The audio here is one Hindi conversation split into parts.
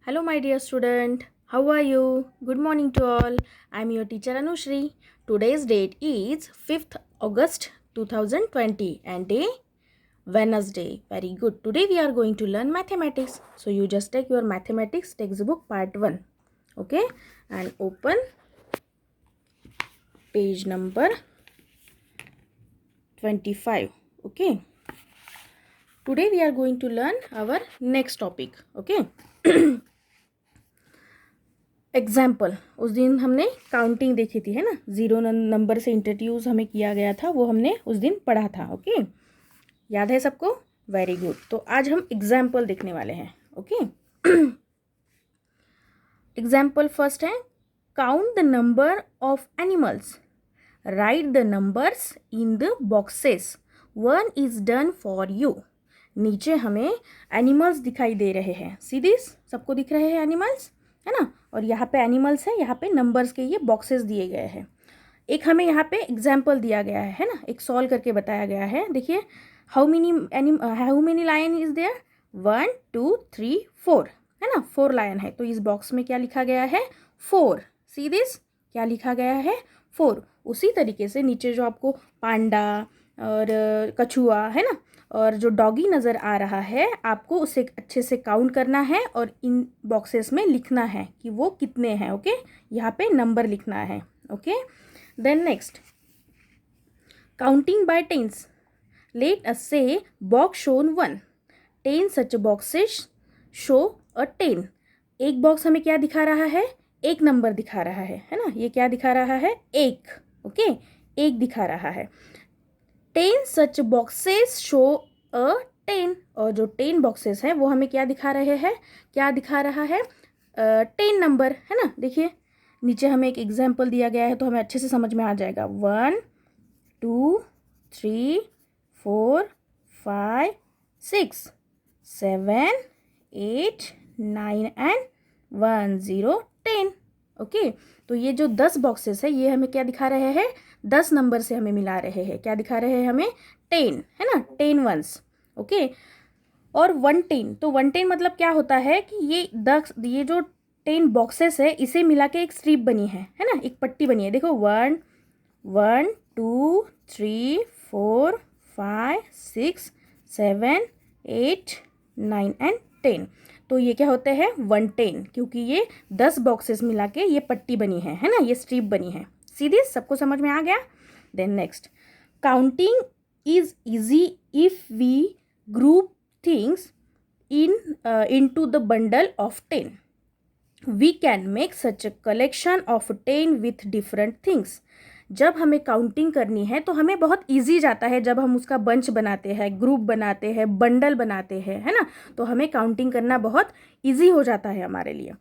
Hello, my dear student. How are you? Good morning to all. I am your teacher Anushri. Today's date is 5th August 2020 and day Wednesday. Very good. Today we are going to learn mathematics. So you just take your mathematics textbook part 1. Okay? And open page number 25. Okay? Today we are going to learn our next topic. Okay? Example उस दिन हमने काउंटिंग देखी थी, है ना। 0 नंबर से इंट्रोड्यूस हमें किया गया था, वो हमने उस दिन पढ़ा था। ओके, याद है सबको? Very good. तो आज हम एग्जाम्पल देखने वाले हैं। ओके, एग्जाम्पल फर्स्ट है, count the number of animals, right the numbers in the boxes, 1 is done for you. नीचे हमें एनिमल्स दिखाई दे रहे हैं। सी दिस, सबको दिख रहे हैं एनिमल्स, है ना। और यहाँ पे एनिमल्स है, यहाँ पे नंबर्स के ये बॉक्सेस दिए गए हैं। एक हमें यहाँ पे एग्जाम्पल दिया गया है ना, एक सॉल्व करके बताया गया है। देखिए, how many lion is there, 1 2 3 4, है ना। 4 लायन है। तो इस बॉक्स में क्या लिखा गया है? 4। सी दिस, क्या लिखा गया है? 4। उसी तरीके से नीचे जो आपको पांडा और कछुआ, है ना, और जो डॉगी नज़र आ रहा है, आपको उसे अच्छे से काउंट करना है और इन बॉक्सेस में लिखना है कि वो कितने हैं। ओके, यहाँ पे नंबर लिखना है। Okay, then next, counting by tens, let us see box shown 1, 10 such boxes show a 10। एक बॉक्स हमें क्या दिखा रहा है? एक नंबर दिखा रहा है ना। ये क्या दिखा रहा है? एक। ओके, एक दिखा रहा है। 10 सच बॉक्सेस शो अ 10, और जो 10 बॉक्सेस हैं वो हमें क्या दिखा रहे हैं? क्या दिखा रहा है? 10 नंबर, है ना। देखिए, नीचे हमें एक एग्जाम्पल दिया गया है तो हमें अच्छे से समझ में आ जाएगा। 1 2 3 4 5 6 7 8 9 एंड 1 0 10। ओके, तो ये जो 10 बॉक्सेस है ये हमें क्या दिखा रहे हैं? 10 नंबर से हमें मिला रहे हैं। क्या दिखा रहे हैं हमें? 10, है ना, 10 वंस। ओके, और 110, तो 110 मतलब क्या होता है कि ये जो 10 बॉक्सेस है इसे मिला के एक स्ट्रिप बनी है ना, एक पट्टी बनी है। देखो, 1 1 2 3 4 5 6 7 8 9 एंड 10। तो ये क्या होते हैं? 110, क्योंकि ये 10 बॉक्सेस मिला के ये पट्टी बनी है ना, ये स्ट्रिप बनी है। सीधे सबको समझ में आ गया? Then next, counting is easy if we group things into the bundle of 10. We can make such a collection of 10 with different things. जब हमें काउंटिंग करनी है तो हमें बहुत इजी जाता है जब हम उसका बंच बनाते हैं, ग्रुप बनाते हैं, बंडल बनाते हैं, है ना। तो हमें काउंटिंग करना बहुत इजी हो जाता है हमारे लिए।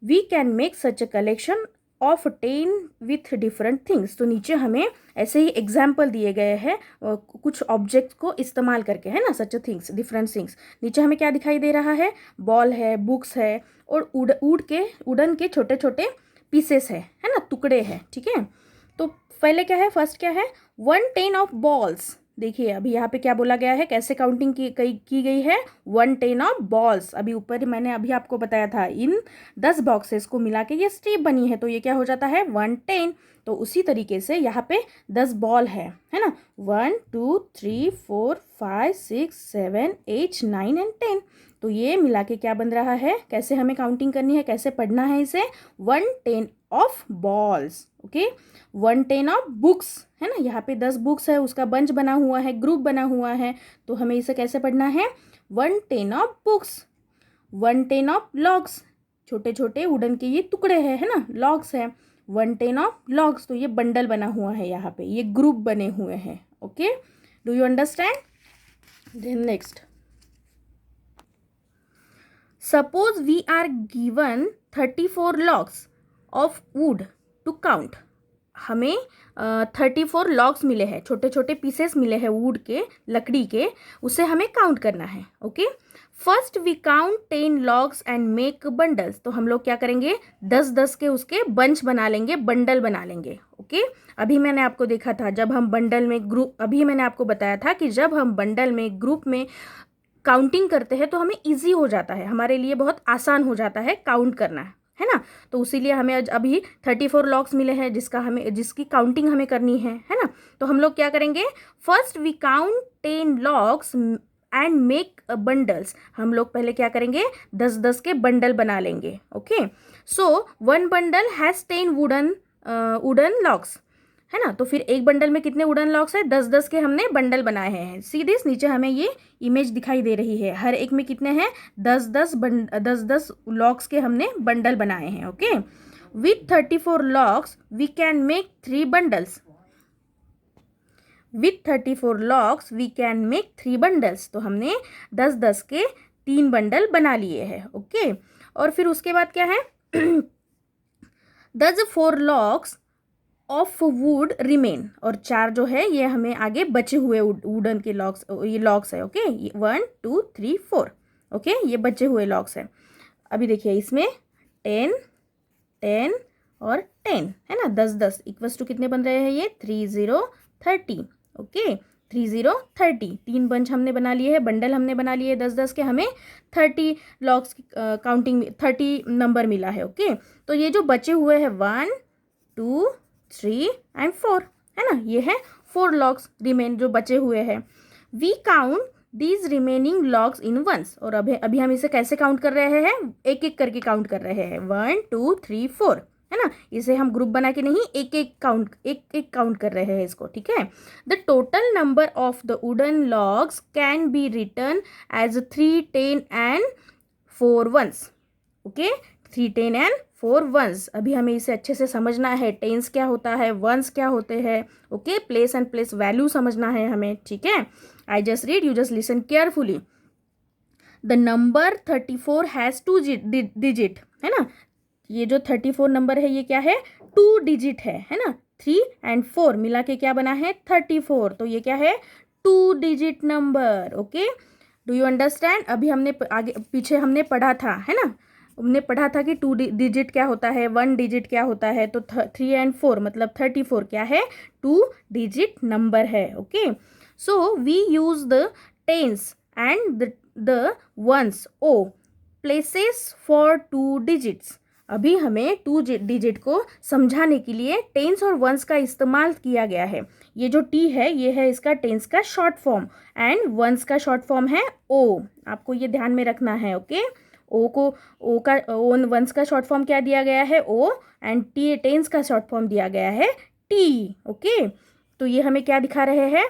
We can make such a collection of 10 with different things. तो नीचे हमें ऐसे ही एग्जाम्पल दिए गए हैं कुछ ऑब्जेक्ट को इस्तेमाल करके, है ना। Such things, different things. नीचे हमें क्या दिखाई दे रहा है? बॉल है, बुक्स है, और उड़न के छोटे छोटे पीसेस है ना, टुकड़े हैं। ठीक है, तो पहले क्या है? फर्स्ट क्या है? 110 ऑफ बॉल्स। देखिए, अभी यहाँ पे क्या बोला गया है, कैसे काउंटिंग की गई है? 110 ऑफ बॉल्स। अभी ऊपर मैंने अभी आपको बताया था, इन 10 बॉक्सेस को मिला के ये स्ट्रिप बनी है, तो ये क्या हो जाता है? 110। तो उसी तरीके से यहाँ पे 10 बॉल है ना। 1 2 3 4 5 6 7 8 9 एंड 10। तो ये मिला के क्या बन रहा है? कैसे हमें काउंटिंग करनी है, कैसे पढ़ना है इसे? 110 of balls. Okay, 110 of books, है ना। यहाँ पे 10 बुक्स है, उसका बंच बना हुआ है, ग्रुप बना हुआ है, तो हमें इसे कैसे पढ़ना है? 110 ऑफ बुक्स। 110 ऑफ लॉग्स, छोटे छोटे वुडन के ये टुकड़े हैं, है ना, लॉग्स है। 110 ऑफ लॉग्स, तो ये बंडल बना हुआ है, यहाँ पे ये ग्रुप बने हुए हैं। Okay, do you understand? Then next, suppose we are given 34 logs of wood to count. हमें 34 लॉग्स मिले हैं, छोटे छोटे पीसेस मिले हैं वुड के, लकड़ी के, उसे हमें काउंट करना है। Okay, first we count 10 logs and make bundles. तो हम लोग क्या करेंगे? 10-10 के उसके बंच बना लेंगे, बंडल बना लेंगे। ओके, अभी मैंने आपको देखा था जब हम बंडल में ग्रुप, अभी मैंने आपको बताया था कि जब हम बंडल में ग्रुप में काउंटिंग करते हैं तो हमें इजी हो जाता है, हमारे लिए बहुत आसान हो जाता है काउंट करना, है ना। तो इसीलिए हमें अभी 34 लॉक्स मिले हैं जिसकी काउंटिंग हमें करनी है ना। तो हम लोग क्या करेंगे, first we count 10 logs and make bundles. हम लोग पहले क्या करेंगे, 10-10 के बंडल बना लेंगे। Okay, so 1 bundle has 10 wooden locks, है ना। तो फिर एक बंडल में कितने वुडन लॉक्स है, 10-10 के हमने बंडल बनाए हैं। सी दिस, नीचे हमें ये इमेज दिखाई दे रही है, हर एक में कितने हैं, 10-10 लॉक्स के हमने बंडल बनाए हैं। Okay, with 34 logs we can make 3 bundles. With 34 logs we can make 3 bundles. तो हमने 10-10 के 3 बंडल बना लिए हैं। ओके, और फिर उसके बाद क्या है, 4 लॉक्स ऑफ वुड रिमेन, और 4 जो है ये हमें आगे बचे हुए वुडन के लॉक्स, ये लॉक्स है। ओके, 1 2 3 4, ओके, ये बचे हुए लॉक्स है। अभी देखिए इसमें 10 10 और 10 है ना, 10-10 इक्वल्स टू कितने बन रहे हैं, ये 30-30। ओके, 30-30, 3 बंच हमने बना लिए हैं, बंडल हमने बना लिए 10-10 के, हमें 30 लॉक्स की काउंटिंग 30 नंबर मिला है। ओके, तो ये जो बचे हुए हैं 1 2 3 एंड 4, है ना, ये है 4 लॉक्स रिमेन जो बचे हुए हैं। We count these remaining logs in ones, और अभी हम इसे कैसे काउंट कर रहे हैं, एक एक करके काउंट कर रहे हैं, 1 2 3 4, है ना। इसे हम ग्रुप बना के नहीं, एक एक काउंट कर रहे हैं इसको, ठीक है। The total number of the wooden logs can be written as 3 10 and 4 ones. Okay, 3 10 and 4 ones. अभी हमें इसे अच्छे से समझना है, टेंस क्या होता है, वंस क्या होते हैं। Okay, place and place value समझना है हमें, ठीक है। I just read, you just listen carefully. The number 34 has 2 digit, है ना। ये जो 34 नंबर है ये क्या है, 2 डिजिट है ना। 3 एंड 4 मिला के क्या बना है, 34। तो ये क्या है, 2 digit number. Okay, do you understand. अभी हमने आगे पीछे हमने पढ़ा था, है ना, हमने पढ़ा था कि 2 डिजिट क्या होता है, 1 डिजिट क्या होता है। तो 3 एंड 4 मतलब 34 क्या है, 2 डिजिट नंबर है। Okay, so we use the tens and the ones oh places for 2 digits. अभी हमें 2 डिजिट को समझाने के लिए टेंस और वंस का इस्तेमाल किया गया है। ये जो टी है ये है इसका टेंस का शॉर्ट फॉर्म एंड वंस का शॉर्ट फॉर्म है ओ। आपको ये ध्यान में रखना है। ओके, ओ वंस का शॉर्ट फॉर्म क्या दिया गया है, ओ, एंड टी टेंस का शॉर्ट फॉर्म दिया गया है टी। ओके, तो ये हमें क्या दिखा रहे हैं,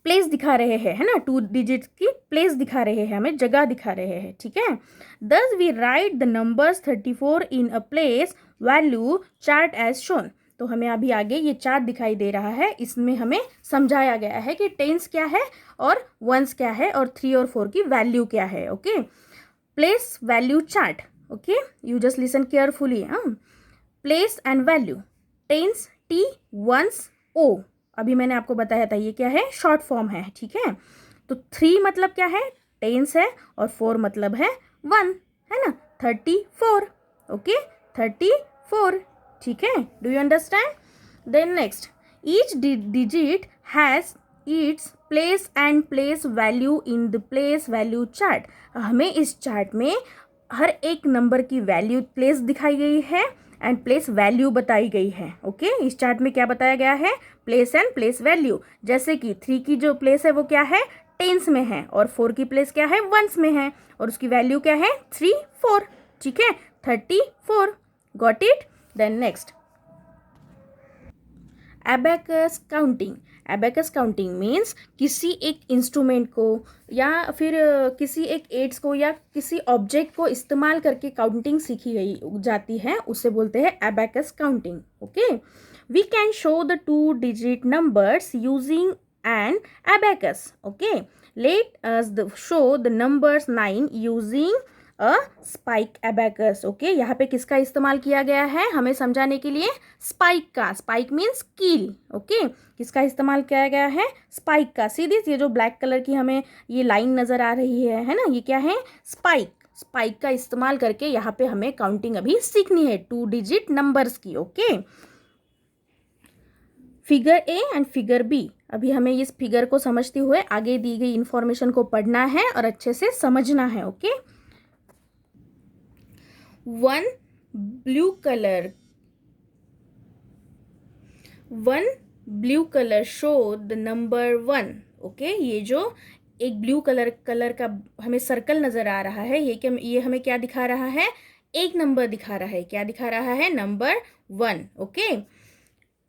प्लेस दिखा रहे हैं, है ना, 2 डिजिट की प्लेस दिखा रहे हैं, हमें जगह दिखा रहे हैं, ठीक है। Thus we write the numbers 34 in a place value chart as shown. तो हमें अभी आगे ये चार्ट दिखाई दे रहा है, इसमें हमें समझाया गया है कि टेंस क्या है और वंस क्या है और 3 और 4 की वैल्यू क्या है। Okay, place value chart. Okay, you just listen carefully. Place and value, tens T, ones O. अभी मैंने आपको बताया था ये क्या है, शॉर्ट फॉर्म है, ठीक है। तो 3 मतलब क्या है, टेंस है, और 4 मतलब है 1, है ना, 34। ओके, 34, ठीक है। Do you understand. Then next, each digit has its place and place value in the place value chart. हमें इस चार्ट में हर एक नंबर की वैल्यू प्लेस दिखाई गई है एंड प्लेस वैल्यू बताई गई है। ओके, इस चार्ट में क्या बताया गया है, प्लेस एंड प्लेस वैल्यू। जैसे कि 3 की जो प्लेस है वो क्या है, टेंस में है, और 4 की प्लेस क्या है, वंस में है, और उसकी वैल्यू क्या है, 3 4, ठीक है, 34। Got it. Then next, abacus counting. Abacus counting means किसी एक इंस्ट्रूमेंट को या फिर किसी एक एड्स को या किसी ऑब्जेक्ट को इस्तेमाल करके काउंटिंग सीखी गई जाती है, उसे बोलते हैं abacus counting. Okay, we can show the 2 digit numbers using an abacus. Okay, let us show the numbers 9 using a spike abacus. Okay, यहाँ पे किसका इस्तेमाल किया गया है हमें समझाने के लिए, स्पाइक का। स्पाइक मीन्स कील। ओके, किसका इस्तेमाल किया गया है, स्पाइक का। सीधी ये जो ब्लैक कलर की हमें ये लाइन नजर आ रही है ना, ये क्या है, स्पाइक। स्पाइक का इस्तेमाल करके यहाँ पे हमें काउंटिंग अभी सीखनी है 2 डिजिट नंबर्स की। Okay, figure A and figure B. अभी हमें इस फिगर को समझते हुए आगे दी गई इंफॉर्मेशन को पढ़ना है और अच्छे से समझना है। Okay, one blue colour show the number 1। Okay, ये जो एक ब्लू कलर का हमें सर्कल नजर आ रहा है, ये हमें क्या दिखा रहा है? एक नंबर दिखा रहा है। क्या दिखा रहा है? Number 1। Okay,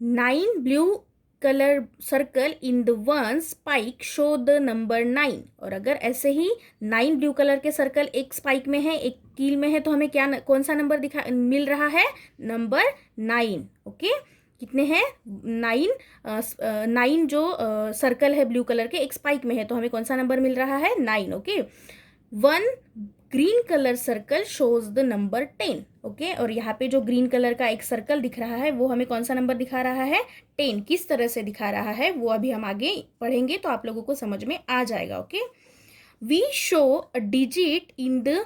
9 blue colour circle in the one spike show the number 9। और अगर ऐसे ही 9 ब्लू कलर के सर्कल एक स्पाइक में है, एक कील में है, तो हमें कौन सा नंबर मिल रहा है? नंबर 9। ओके, कितने हैं? 9 जो सर्कल है ब्लू कलर के एक स्पाइक में है, तो हमें कौन सा नंबर मिल रहा है? 9। Okay, 1 green colour circle shows the number 10। Okay, और यहाँ पे जो ग्रीन कलर का एक सर्कल दिख रहा है वो हमें कौन सा नंबर दिखा रहा है? 10। किस तरह से दिखा रहा है वो अभी हम आगे पढ़ेंगे तो आप लोगों को समझ में आ जाएगा। Okay, we show a digit in the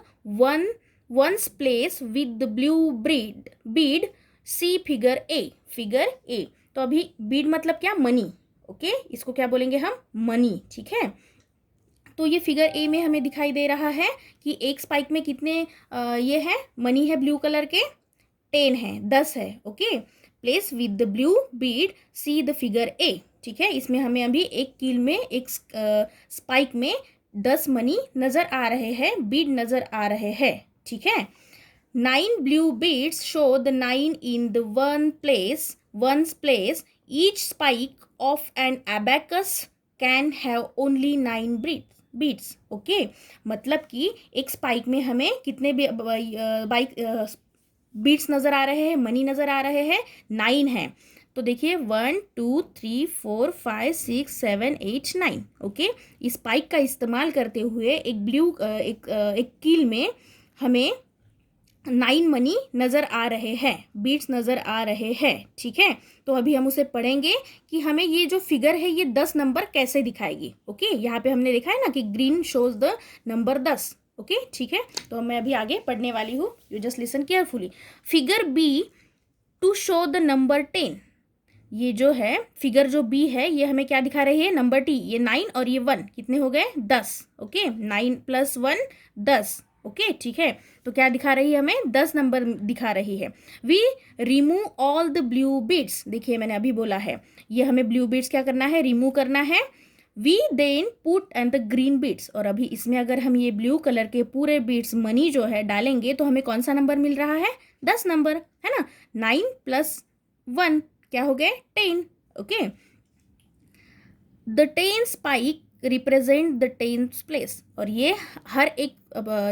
ones place with the blue bead see figure A. Figure A, तो अभी बीड मतलब क्या? मनी। ओके, इसको क्या बोलेंगे हम? मनी। ठीक है, तो ये फिगर ए में हमें दिखाई दे रहा है कि एक स्पाइक में कितने ये है? मनी है ब्लू कलर के? 10 है, 10 है। Okay, place with the blue bead see the figure A. ठीक है, इसमें हमें अभी एक कील में एक स्पाइक में 10 मनी नजर आ रहे हैं, बीड नजर आ रहे हैं। ठीक है, 9 blue beads show the 9 in the ones place each spike of an abacus can have only 9 beads. Okay, मतलब कि एक स्पाइक में हमें कितने बीट्स नजर आ रहे हैं? मनी नजर आ रहे हैं? 9 हैं। तो देखिए 1 2 3 4 5 6 7 8 9। ओके, इस स्पाइक का इस्तेमाल करते हुए एक कील में हमें 9 मनी नजर आ रहे हैं, बीट्स नजर आ रहे हैं। ठीक है, तो अभी हम उसे पढ़ेंगे कि हमें ये जो फिगर है ये 10 नंबर कैसे दिखाएगी। ओके, यहाँ पे हमने देखा है ना कि green shows the number 10। Okay, ठीक है, तो मैं अभी आगे पढ़ने वाली हूँ, you just listen carefully. Figure B to show the number 10। ये जो है फिगर जो बी है ये हमें क्या दिखा रही है? Number T. ये 9 और ये 1 कितने हो गए? 10। ओके, 9 + 1 10। ओके, ठीक है, तो क्या दिखा रही है? हमें 10 नंबर दिखा रही है। We remove all the blue beads. देखिए मैंने अभी बोला है ये हमें ब्लू बीड्स क्या करना है? रिमूव करना है। We then put and the green beads. और अभी इसमें अगर हम ये ब्लू कलर के पूरे बीड्स मनी जो है डालेंगे तो हमें कौन सा नंबर मिल रहा है? 10 नंबर, है ना? 9 + 1 क्या हो गए? 10। Okay, the 10 spike represent the 10th place. और ये हर एक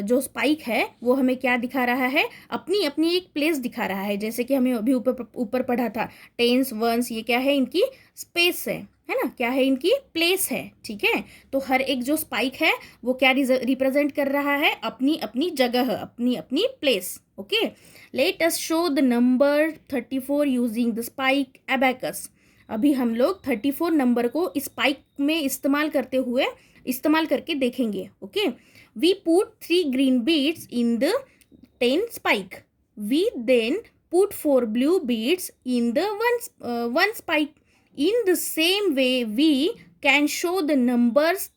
जो स्पाइक है वो हमें क्या दिखा रहा है? अपनी अपनी एक प्लेस दिखा रहा है। जैसे कि हमें अभी ऊपर पढ़ा था 10s 1s, ये क्या है? इनकी स्पेस है ना? क्या है? इनकी प्लेस है। ठीक है, तो हर एक जो स्पाइक है वो क्या रिप्रेजेंट कर रहा है? अपनी अपनी जगह, अपनी अपनी place. Okay, let us show the number 34 using the spike abacus। अभी हम लोग 34 नंबर को स्पाइक में इस्तेमाल करके देखेंगे। Okay, we put 3 green beads in the 10 spike. We then put 4 blue beads in the one spike. In the same way we can show the numbers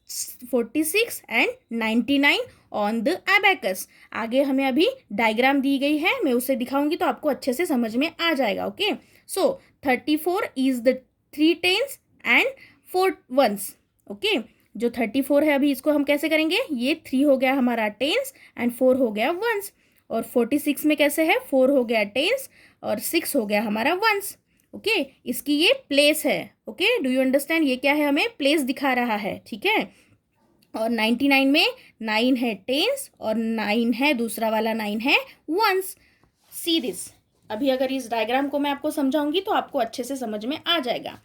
46 and 99 on the abacus। आगे हमें अभी डायग्राम दी गई है, मैं उसे दिखाऊंगी तो आपको अच्छे से समझ में आ जाएगा। Okay, so 34 is the 3 10s and 4 1s। Okay, जो 34 है अभी इसको हम कैसे करेंगे? ये 3 हो गया हमारा 10s एंड 4 हो गया 1s। और 46 में कैसे है? 4 हो गया 10s और 6 हो गया हमारा 1s। ओके, इसकी ये प्लेस है। Okay, do you understand? ये क्या है? हमें प्लेस दिखा रहा है। ठीक है, और 99 में 9 है 10s और 9 है, दूसरा वाला 9 है 1s। See this. अभी अगर इस डायग्राम को मैं आपको समझाऊंगी तो आपको अच्छे से समझ में आ जाएगा।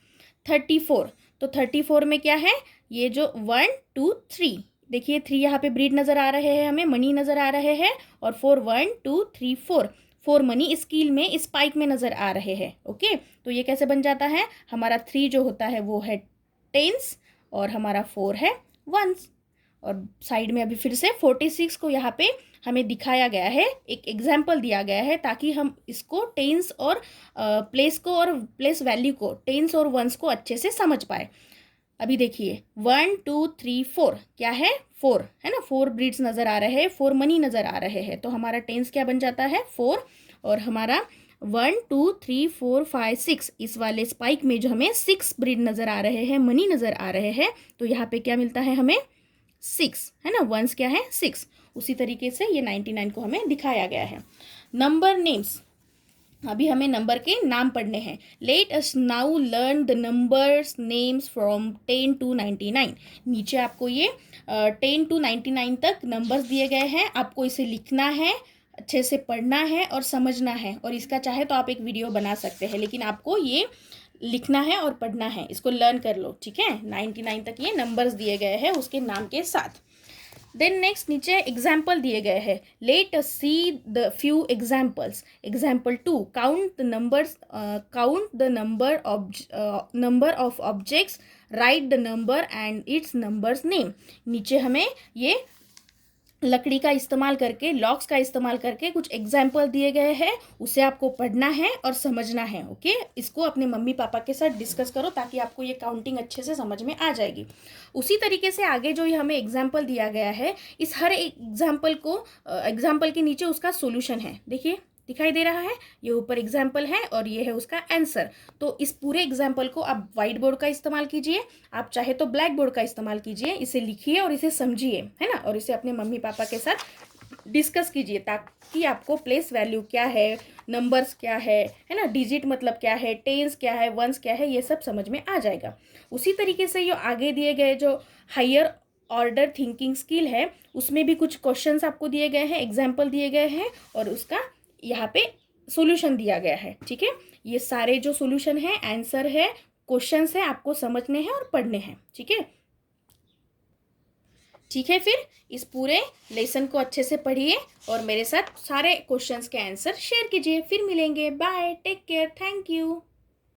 34, तो 34 में क्या है? ये जो 1 2 3, देखिए 3 यहाँ पे ब्रीड नजर आ रहे हैं, हमें मनी नजर आ रहे हैं, और 4 1 2 3 4 मनी इस कील में, इस स्पाइक में नजर आ रहे हैं। ओके, तो ये कैसे बन जाता है? हमारा 3 जो होता है वो है 10s और हमारा 4 है 1s। और साइड में अभी फिर से 46 को यहाँ पे हमें दिखाया गया है, एक एग्जाम्पल दिया गया है ताकि हम इसको टेंस और प्लेस को और प्लेस वैल्यू को, टेंस और वंस को अच्छे से समझ पाए। अभी देखिए 1 2 3 4 क्या है, 4 है ना, 4 ब्रीड्स नज़र आ रहे हैं, 4 मनी नज़र आ रहे हैं, तो हमारा टेंस क्या बन जाता है 4। और हमारा 1 2 3 4 5 6 इस वाले स्पाइक में जो हमें 6 ब्रीड नज़र आ रहे हैं, मनी नज़र आ रहे हैं, तो यहाँ पे क्या मिलता है हमें 6 है ना, वंस क्या है 6। उसी तरीके से ये 99 को हमें दिखाया गया है। नंबर नेम्स, अभी हमें नंबर के नाम पढ़ने हैं। Let us now learn the numbers names from 10 to 99। नीचे आपको ये 10 to 99 तक नंबर्स दिए गए हैं, आपको इसे लिखना है, अच्छे से पढ़ना है और समझना है, और इसका चाहे तो आप एक वीडियो बना सकते हैं, लेकिन आपको ये लिखना है और पढ़ना है, इसको लर्न कर लो, ठीक है। 99 तक ये नंबर्स दिए गए हैं उसके नाम के साथ। देन नेक्स्ट नीचे एग्जाम्पल दिए गए हैं। Let us see the few examples. Example 2, count the numbers, count the number of objects, right the number and it's numbers name. नीचे हमें ये लकड़ी का इस्तेमाल करके, लॉक्स का इस्तेमाल करके कुछ एग्जाम्पल दिए गए हैं, उसे आपको पढ़ना है और समझना है। ओके, इसको अपने मम्मी पापा के साथ डिस्कस करो ताकि आपको ये काउंटिंग अच्छे से समझ में आ जाएगी। उसी तरीके से आगे जो ये हमें एग्जाम्पल दिया गया है, इस हर एग्जाम्पल को, एग्जाम्पल के नीचे उसका सोल्यूशन है, देखिए दिखाई दे रहा है, ये ऊपर एग्जाम्पल है और ये है उसका आंसर। तो इस पूरे एग्जाम्पल को आप व्हाइट बोर्ड का इस्तेमाल कीजिए, आप चाहे तो ब्लैक बोर्ड का इस्तेमाल कीजिए, इसे लिखिए और इसे समझिए, है ना, और इसे अपने मम्मी पापा के साथ डिस्कस कीजिए ताकि आपको प्लेस वैल्यू क्या है, नंबर्स क्या है ना, डिजिट मतलब क्या है, टेंस क्या है, वंस क्या है, ये सब समझ में आ जाएगा। उसी तरीके से ये आगे दिए गए जो हायर ऑर्डर थिंकिंग स्किल है, उसमें भी कुछ क्वेश्चंस आपको दिए गए हैं, एग्जाम्पल दिए गए हैं और उसका यहाँ पे सॉल्यूशन दिया गया है, ठीक है। ये सारे जो सॉल्यूशन है, आंसर है, क्वेश्चंस है, आपको समझने हैं और पढ़ने हैं, ठीक है। ठीक है, फिर इस पूरे लेसन को अच्छे से पढ़िए और मेरे साथ सारे क्वेश्चंस के आंसर शेयर कीजिए। फिर मिलेंगे, bye, take care, thank you.